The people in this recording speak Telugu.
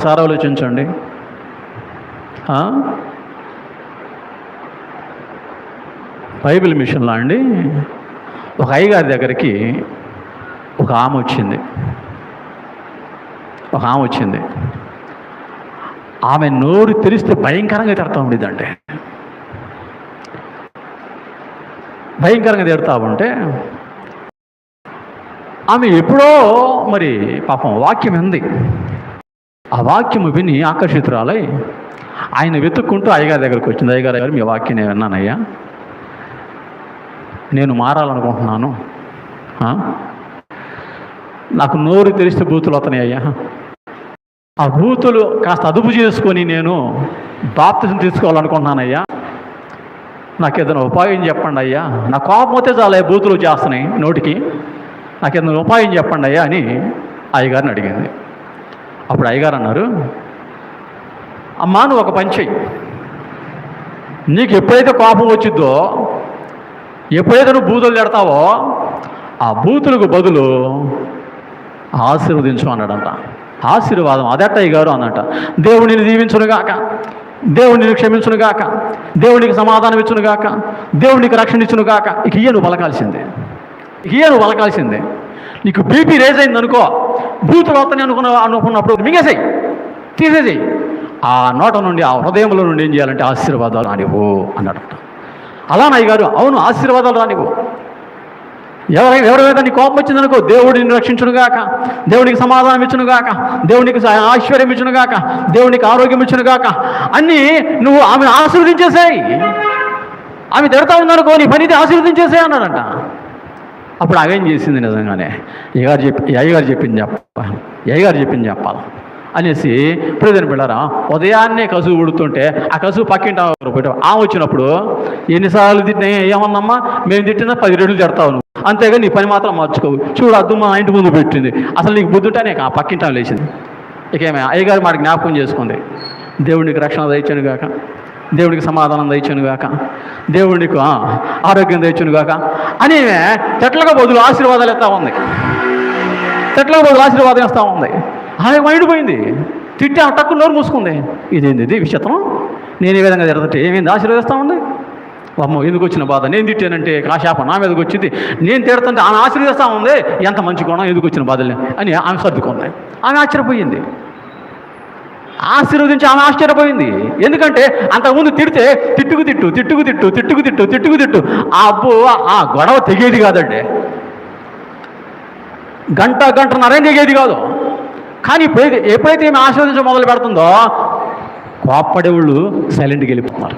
సార్ ఆలోచించండి. బైబిల్ మిషన్లో అండి ఒక అయ్యగారి దగ్గరికి ఒక ఆమె వచ్చింది. ఆమె నోరు తెరిస్తే భయంకరంగా తిడతా ఉండేదండి. భయంకరంగా తిడతా ఉంటే ఆమె ఎప్పుడో మరి పాపం వాక్యం ఉంది. ఆ వాక్యము విని ఆకర్షితురాలై ఆయన వెతుక్కుంటూ అయ్యగారి దగ్గరికి వచ్చింది. అయ్యగారు, మీ వాక్యం నేను విన్నానయ్యా, నేను మారాలనుకుంటున్నాను, నాకు నోరు తెరిస్తే బూతులు వస్తున్నాయి అయ్యా, ఆ బూతులు కాస్త అదుపు చేసుకొని నేను బాప్తిజం తీసుకోవాలనుకుంటున్నానయ్యా, నాకు ఏదైనా ఉపాయం చెప్పండి అయ్యా, నా కోపం అయితే చాలా బూతులు చేస్తున్నాయి నోటికి, నాకు ఏదైనా ఉపాయం చెప్పండి అయ్యా అని అయ్యగారిని అడిగింది. అప్పుడు అయ్యగారు అన్నారు, అమ్మా నువ్వు ఒక పని చెయ్యి, నీకు ఎప్పుడైతే కోపం వచ్చిద్దో, ఎప్పుడైతే నువ్వు బూతులు తిడతావో ఆ బూతులకు బదులు ఆశీర్వదించు అన్నాడంట. ఆశీర్వాదం అదట అయ్యగారు అన్నట. దేవుడిని దీవించునుగాక, దేవుడిని క్షమించునుగాక, దేవునికి సమాధానం ఇచ్చునుగాక, దేవునికి రక్షణ ఇచ్చునుగాక. ఇక నువ్వు పలకాల్సిందే. నీకు బీపీ రేజ్ అయింది అనుకో, బూతులు వస్తాయి అనుకున్నప్పుడు మింగేసేయి, తీసేసేయి. ఆ నోట నుండి, ఆ హృదయంలో నుండి ఏం చేయాలంటే ఆశీర్వాదాలు రానివ్వు అన్నాడట. అలా అయ్యగారు, అవును ఆశీర్వాదాలు రానివ్వు. ఎవరి మీద నీ కోపం వచ్చిందనుకో, దేవుడిని రక్షించునుగాక, దేవునికి సమాధానం ఇచ్చునుగాక, దేవునికి ఐశ్వర్యం ఇచ్చునుగాక, దేవునికి ఆరోగ్యం ఇచ్చునుగాక అన్నీ నువ్వు ఆమెను ఆశీర్వదించేసేయి. ఆమె తిడతా ఉందనుకో, నీ పనిది ఆశీర్వదించేసేయి అన్నాడంట. అప్పుడు అవేం చేసింది నిజంగానే, అయ్యగారు చెప్పింది చెప్పాలి అనేసి ప్రియమైన బిడ్డలారా, ఉదయాన్నే కసువు ఉడుతుంటే ఆ కసువు పక్కింటి ఆ వచ్చినప్పుడు ఎన్నిసార్లు తిట్టినా ఏమన్నమ్మా, మేము తిట్టినా 10 రెట్లు తిడతావు నువ్వు, అంతేగా నీ పని మాత్రం మార్చుకోవు, చూడు అద్దు మా ఇంటి ముందు పెట్టింది, అసలు నీకు బుద్ధి ఉంటే ఆ పక్కింటాం లేచింది. ఇకేమే అయ్యగారు మాట జ్ఞాపకం చేసుకుంది, దేవునికి రక్షణ దయచేనుగాక, దేవునికి సమాధానం దయచేనుగాక, దేవునికి ఆరోగ్యం దయచేనుగాక అని చెట్లకు బదులు ఆశీర్వాదాలు ఇస్తూ ఉంది. ఆమె మైండిపోయింది, తిట్టి ఆమె టక్కు నోరు మూసుకుంది. ఇది విచిత్రం, నేను ఈ విధంగా తిడతంటే ఏమైంది ఆశీర్వదిస్తూ ఉంది. అమ్మో ఎందుకు వచ్చిన బాధ, నేను తిట్టానంటే కాశాప నా మీదకి వచ్చింది, నేను తిడుతుంటే ఆమె ఆశీర్వదిస్తూ ఉంది, ఎంత మంచి కోణం, ఎందుకు వచ్చిన బాధలే అని ఆమె సర్దుకుంది. ఆమె ఆశ్చర్యపోయింది, ఆమె ఆశ్చర్యపోయింది. ఎందుకంటే అంతకుముందు తిడితే తిట్టుకు ఆ అబ్బు ఆ గొడవ తెగేది కాదండి, గంటన్నరేం తెగేది కాదు. కానీ ఎప్పుడైతే ఆశీర్వదించడం మొదలు పెడుతుందో కోప్పడేవాళ్ళు సైలెంట్గా వెళ్ళిపోతున్నారు.